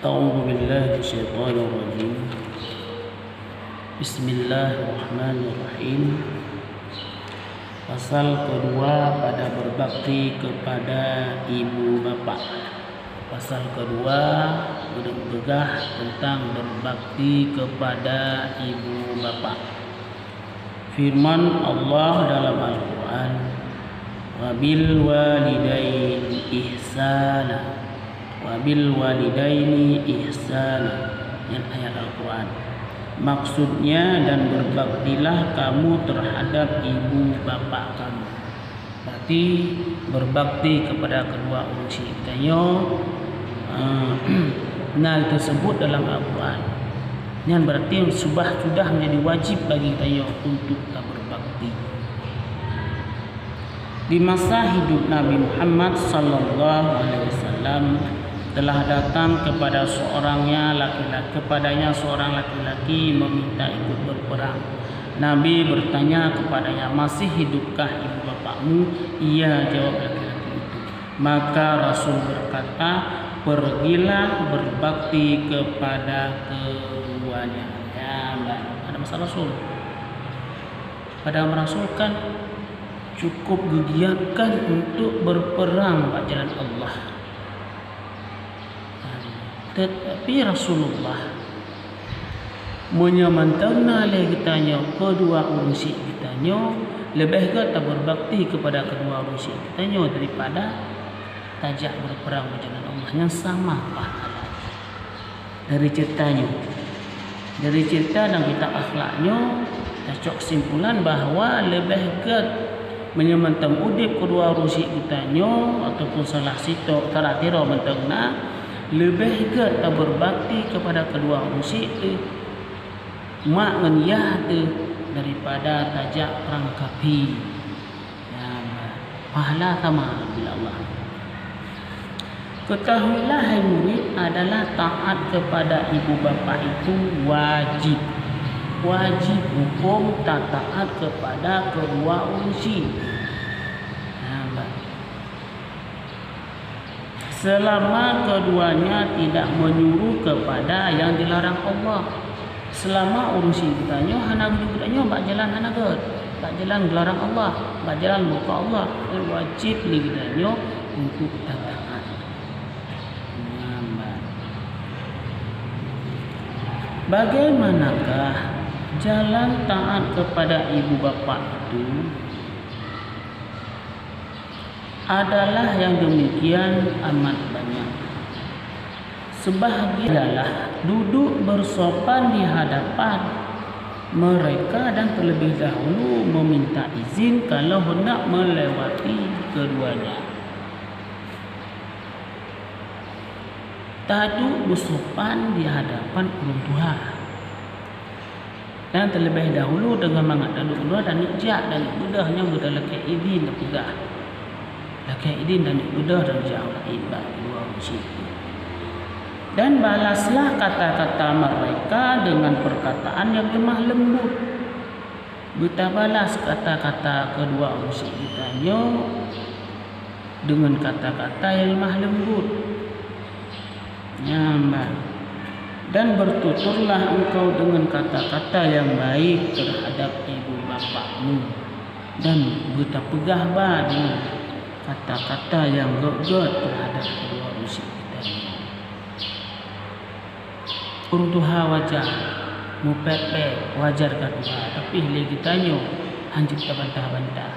أعوذ بالله من الشيطان الرجيم. Bismillahirrahmanirrahim. Pasal kedua pada berbakti kepada ibu bapa. Pasal kedua bergegah tentang berbakti kepada ibu bapa. Firman Allah dalam Al-Quran, wabil walidaini ihsana, wabil walidaini ihsana, yang ayat Al-Quran. Maksudnya, dan berbaktilah kamu terhadap ibu bapa kamu. Berarti berbakti kepada kedua orang kita. Nah, tersebut dalam Al-Quran. Yang berarti sudah menjadi wajib bagi kita untuk kita berbakti. Di masa hidup Nabi Muhammad sallallahu alaihi wasallam telah datang kepadanya seorang laki-laki meminta ikut berperang. Nabi bertanya kepadanya, masih hidupkah ibu bapakmu? Iya, jawab laki-laki itu. Maka Rasul berkata, pergilah berbakti kepada keduanya. Ya, ada masalah Rasul. Pada Rasul kan cukup giatkan untuk berperang pada jalan Allah. Tetapi Rasulullah menyamantana kitanya kedua urusi kitanya, lebih kita berbakti kepada kedua urusi kitanya daripada tajak berperang di jalan Allah yang sama pahala. Dari cerita dan kitab akhlaknya, kita kesimpulan bahawa lebih gat menyemantam udip kedua urusi kitanya ataupun salah situ taratira mentengna, lebih gat kita berbakti kepada kedua urusi itu mak ngeniyah tu daripada tajak perang kafir. Ya, pahala sama bila Allah. Ketahuilah hai murid, adalah taat kepada ibu bapa itu wajib. Wajib hukum taat kepada kedua urusi. Selama keduanya tidak menyuruh kepada yang dilarang Allah. Selama urusi kitanya hana kitanya bak jalan hana bak jalan dilarang Allah, bak jalan muka Allah, wajib li kitanya untuk taat. Bagaimanakah jalan taat kepada ibu bapa itu? Adalah yang demikian amat banyak. Sebahagian adalah duduk bersopan di hadapan mereka dan terlebih dahulu meminta izin kalau hendak melewati keduanya. Taduk bersopan di hadapan orang tua dan terlebih dahulu dengan mengatakan dua dan ijak dan mudahnya mudah laki izin dan pegah. Laki idin dan mudah dan jauh ibad dua usia. Dan balaslah kata-kata mereka dengan perkataan yang lemah lembut. Kita balas kata-kata kedua usia kitanya dengan kata-kata yang lemah lembut. Nyaman. Dan bertuturlah engkau dengan kata-kata yang baik terhadap ibu bapakmu. Dan kita pegah dengan kata-kata yang got-got terhadap kedua urusi kita. Orang tua wajar, mupet-pet wajar kedua, tapi hile kitanya hanjut kita bantah-bantah.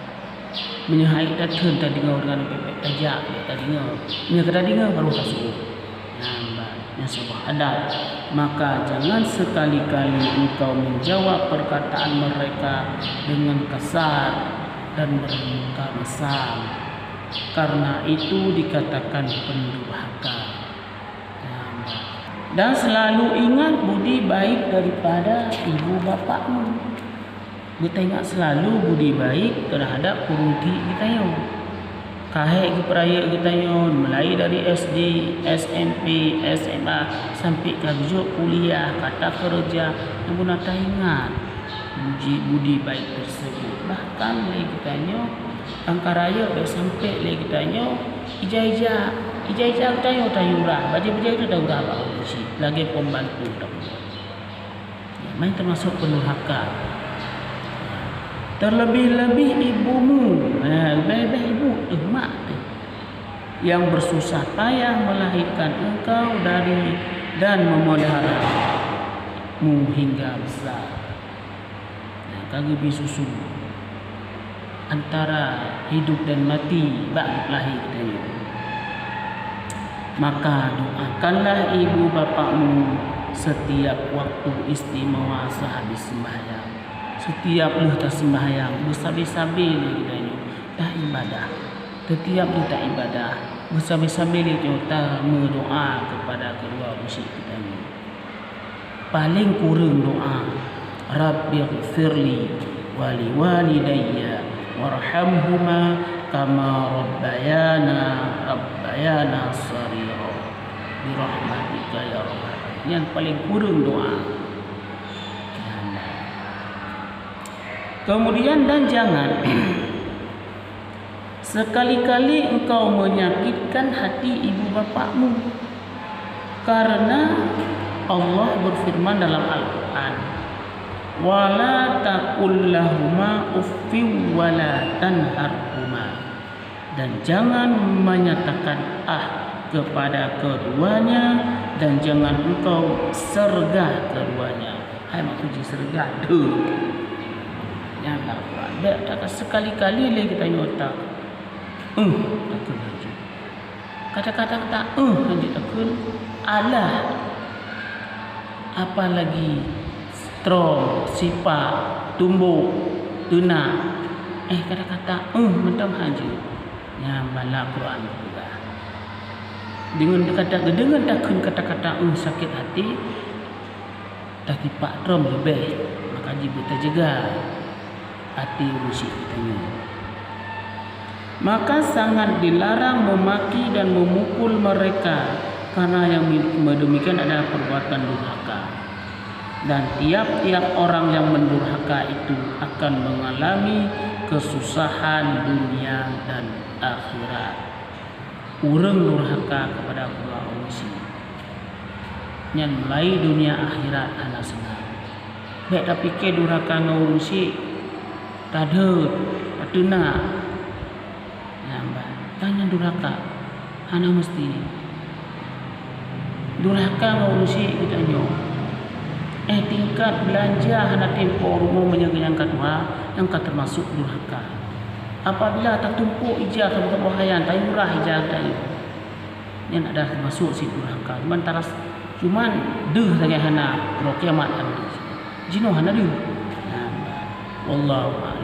Menyahai datun tadi ngau dengan pepet tajak, tadi ngau. Menyakada dengar baru kasut. Yang sebuah adat. Maka jangan sekali-kali engkau menjawab perkataan mereka dengan kasar dan bermuka masam. Karena itu dikatakan pendurhaka. Dan selalu ingat budi baik daripada ibu bapakmu. Kita ingat selalu budi baik terhadap kurunti kita. Kahek ke peraya kita mulai dari SD, SMP, SMA sampai ke kuliah, kata kerja, yang pun tak ingat budi baik tersebut. Bahkan kita angka raya sampai lagi tanya ija tayo urah. Baca-baca itu tahu urah apa urusi. Lagi pembantu tak boleh. Main termasuk pendurhaka. Terlebih-lebih ibumu, lebih ibu, mak yang bersusah payah melahirkan engkau dari dan memeliharamu hingga besar. Kagak bisusu antara hidup dan mati bagi lahir kita. Maka doakanlah ibu bapakmu setiap waktu istimewa sehabis sembahyang. Setiap lu tak sembahyang, bersabi-sabi kita dah ibadah. Setiap lu tak ibadah, bersabi-sabi kita berdoa kepada kedua musyrik kita ini. Paling kurang doa, Rabbighfirli wa liwalidayya warhamhuma kama rabbayana shaghira birahmatika ya rabbal alamin. Yang paling kurang doa. Kemudian dan jangan sekali-kali engkau menyakitkan hati ibu bapakmu, karena Allah berfirman dalam Al-Quran, wala taqul lahuma uffin wala tanharhuma, dan jangan menyatakan kepada keduanya, dan jangan engkau sergah keduanya. Hai maksudnya sergah tu. Yang Al-Quran. Tak sekali-kali lagi kita nyotak. Takun haji. Kata-kata haji takun. Allah. Apalagi strong, sifat, tumbuk, tuna. Kata-kata mentang haji. Yang bala Quran juga. Dengan takun kata-kata sakit hati, tapi Pak Trom lebih. Maka kita jaga hati musyrik kita. Maka sangat dilarang memaki dan memukul mereka, karena yang demikian adalah perbuatan durhaka. Dan tiap-tiap orang yang mendurhaka itu akan mengalami kesusahan dunia dan akhirat. Urang durhaka kepada Allah musyrik. Yang mulai dunia akhirat hana senang. Baik tak fikir durhaka ngau musyrik. Tak ada, tak nak. Tanya durhaka, hana mesti. Durhaka manusia kita nyok. Tingkat belanja hana tempoh rumah menjaga yang kedua, yang termasuk durhaka. Apabila tak tumpuk ijah ke bahayan, tak murah ijah tadi. Yang ada termasuk si durhaka. Cuman deh saja hana, kalau kiamat hana. Jino hana deh. Wallahu a'lam.